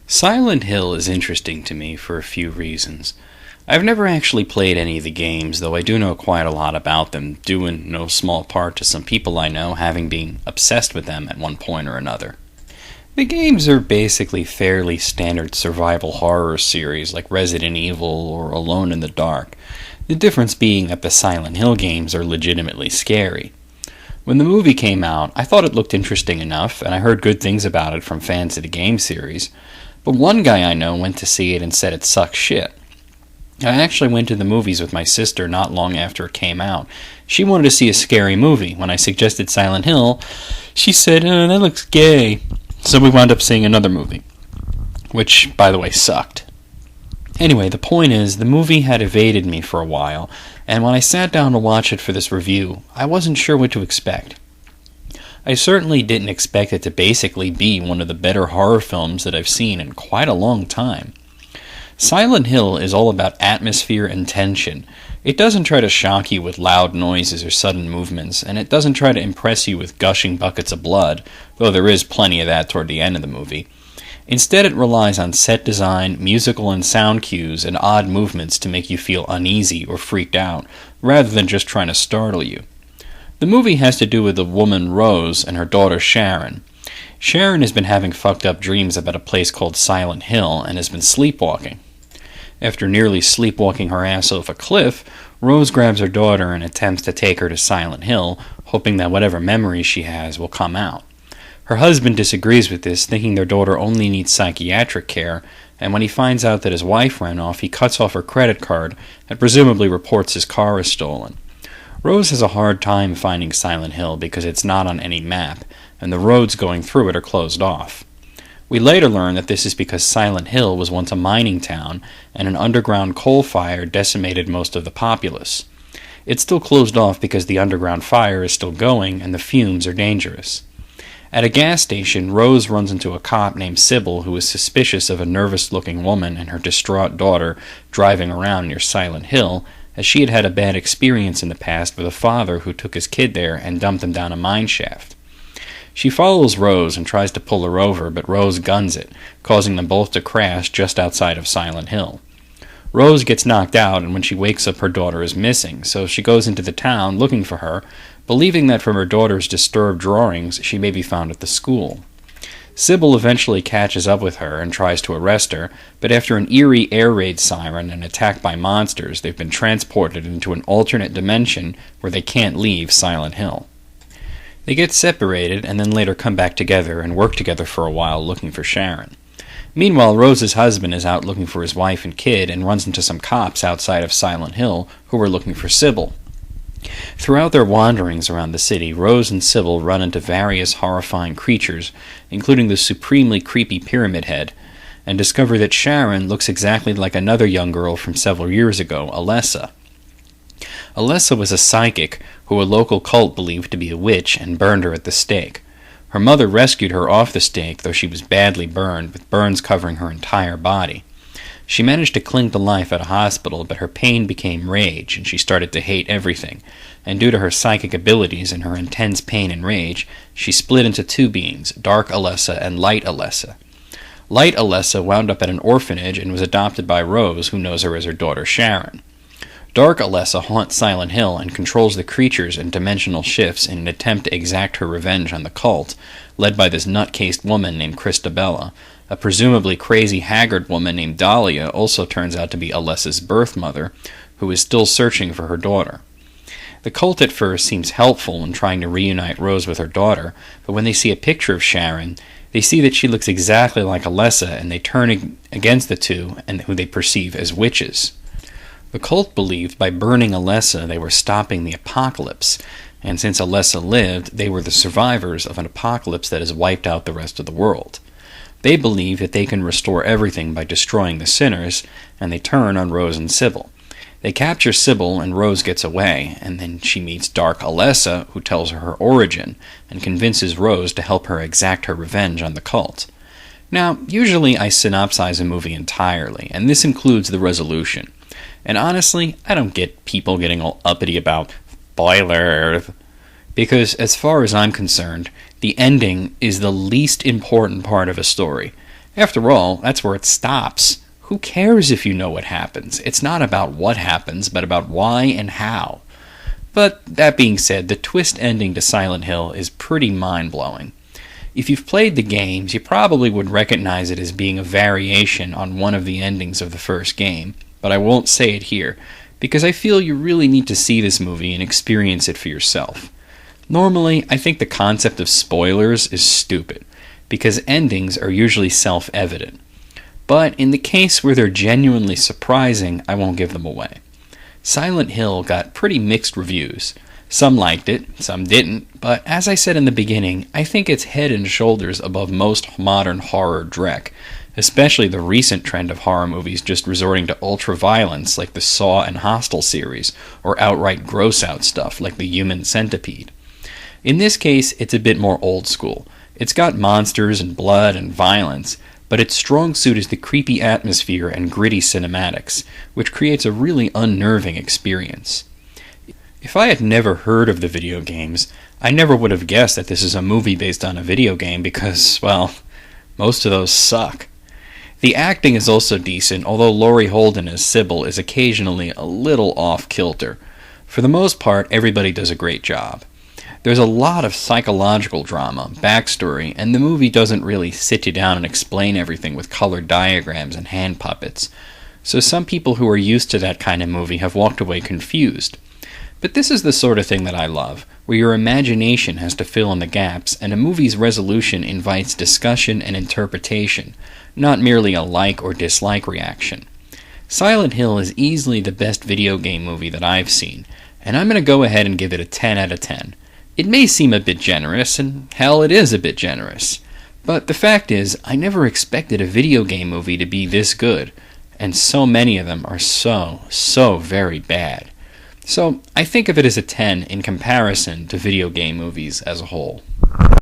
Silent Hill is interesting to me for a few reasons. I've never actually played any of the games, though I do know quite a lot about them, due in no small part to some people I know having been obsessed with them at one point or another. The games are basically fairly standard survival horror series like Resident Evil or Alone in the Dark, the difference being that the Silent Hill games are legitimately scary. When the movie came out, I thought it looked interesting enough, and I heard good things about it from fans of the game series, but one guy I know went to see it and said it sucked shit. I actually went to the movies with my sister not long after it came out. She wanted to see a scary movie. When I suggested Silent Hill, she said, that looks gay. So we wound up seeing another movie, which, by the way, sucked. Anyway, the point is, the movie had evaded me for a while, and when I sat down to watch it for this review, I wasn't sure what to expect. I certainly didn't expect it to basically be one of the better horror films that I've seen in quite a long time. Silent Hill is all about atmosphere and tension. It doesn't try to shock you with loud noises or sudden movements, and it doesn't try to impress you with gushing buckets of blood, though there is plenty of that toward the end of the movie. Instead, it relies on set design, musical and sound cues, and odd movements to make you feel uneasy or freaked out, rather than just trying to startle you. The movie has to do with the woman Rose and her daughter Sharon. Sharon has been having fucked up dreams about a place called Silent Hill and has been sleepwalking. After nearly sleepwalking her ass off a cliff, Rose grabs her daughter and attempts to take her to Silent Hill, hoping that whatever memories she has will come out. Her husband disagrees with this, thinking their daughter only needs psychiatric care, and when he finds out that his wife ran off, he cuts off her credit card and presumably reports his car is stolen. Rose has a hard time finding Silent Hill because it's not on any map, and the roads going through it are closed off. We later learn that this is because Silent Hill was once a mining town, and an underground coal fire decimated most of the populace. It's still closed off because the underground fire is still going, and the fumes are dangerous. At a gas station, Rose runs into a cop named Sybil who is suspicious of a nervous-looking woman and her distraught daughter driving around near Silent Hill, as she had had a bad experience in the past with a father who took his kid there and dumped him down a mine shaft. She follows Rose and tries to pull her over, but Rose guns it, causing them both to crash just outside of Silent Hill. Rose gets knocked out, and when she wakes up her daughter is missing, so she goes into the town looking for her, believing that from her daughter's disturbed drawings she may be found at the school. Sybil eventually catches up with her and tries to arrest her, but after an eerie air raid siren and attack by monsters, they've been transported into an alternate dimension where they can't leave Silent Hill. They get separated and then later come back together and work together for a while looking for Sharon. Meanwhile, Rose's husband is out looking for his wife and kid and runs into some cops outside of Silent Hill who are looking for Sybil. Throughout their wanderings around the city, Rose and Sybil run into various horrifying creatures, including the supremely creepy Pyramid Head, and discover that Sharon looks exactly like another young girl from several years ago, Alessa. Alessa was a psychic who a local cult believed to be a witch and burned her at the stake. Her mother rescued her off the stake, though she was badly burned, with burns covering her entire body. She managed to cling to life at a hospital, but her pain became rage, and she started to hate everything, and due to her psychic abilities and her intense pain and rage, she split into two beings, Dark Alessa and Light Alessa. Light Alessa wound up at an orphanage and was adopted by Rose, who knows her as her daughter Sharon. Dark Alessa haunts Silent Hill and controls the creatures and dimensional shifts in an attempt to exact her revenge on the cult, led by this nut-cased woman named Christabella. A presumably crazy haggard woman named Dahlia also turns out to be Alessa's birth mother, who is still searching for her daughter. The cult at first seems helpful in trying to reunite Rose with her daughter, but when they see a picture of Sharon, they see that she looks exactly like Alessa, and they turn against the two, and who they perceive as witches. The cult believed by burning Alessa they were stopping the apocalypse, and since Alessa lived, they were the survivors of an apocalypse that has wiped out the rest of the world. They believe that they can restore everything by destroying the sinners, and they turn on Rose and Sybil. They capture Sybil, and Rose gets away, and then she meets Dark Alessa, who tells her her origin, and convinces Rose to help her exact her revenge on the cult. Now, usually I synopsize a movie entirely, and this includes the resolution. And honestly, I don't get people getting all uppity about spoilers, because as far as I'm concerned, the ending is the least important part of a story, After all, that's where it stops. Who cares if you know what happens? It's not about what happens, but about why and how. But that being said, the twist ending to Silent Hill is pretty mind-blowing. If you've played the games, you probably would recognize it as being a variation on one of the endings of the first game, but I won't say it here, because I feel you really need to see this movie and experience it for yourself. Normally, I think the concept of spoilers is stupid, because endings are usually self-evident. But in the case where they're genuinely surprising, I won't give them away. Silent Hill got pretty mixed reviews. Some liked it, some didn't, but as I said in the beginning, I think it's head and shoulders above most modern horror dreck, especially the recent trend of horror movies just resorting to ultra-violence like the Saw and Hostel series, or outright gross-out stuff like the Human Centipede. In this case, it's a bit more old school. It's got monsters and blood and violence, but its strong suit is the creepy atmosphere and gritty cinematics, which creates a really unnerving experience. If I had never heard of the video games, I never would have guessed that this is a movie based on a video game because, well, most of those suck. The acting is also decent, although Laurie Holden as Sybil is occasionally a little off-kilter. For the most part, everybody does a great job. There's a lot of psychological drama, backstory, and the movie doesn't really sit you down and explain everything with colored diagrams and hand puppets. So some people who are used to that kind of movie have walked away confused. But this is the sort of thing that I love, where your imagination has to fill in the gaps, and a movie's resolution invites discussion and interpretation, not merely a like or dislike reaction. Silent Hill is easily the best video game movie that I've seen, and I'm going to go ahead and give it a 10 out of 10. It may seem a bit generous, and hell, it is a bit generous. But the fact is, I never expected a video game movie to be this good, and so many of them are so very bad. So I think of it as a 10 in comparison to video game movies as a whole.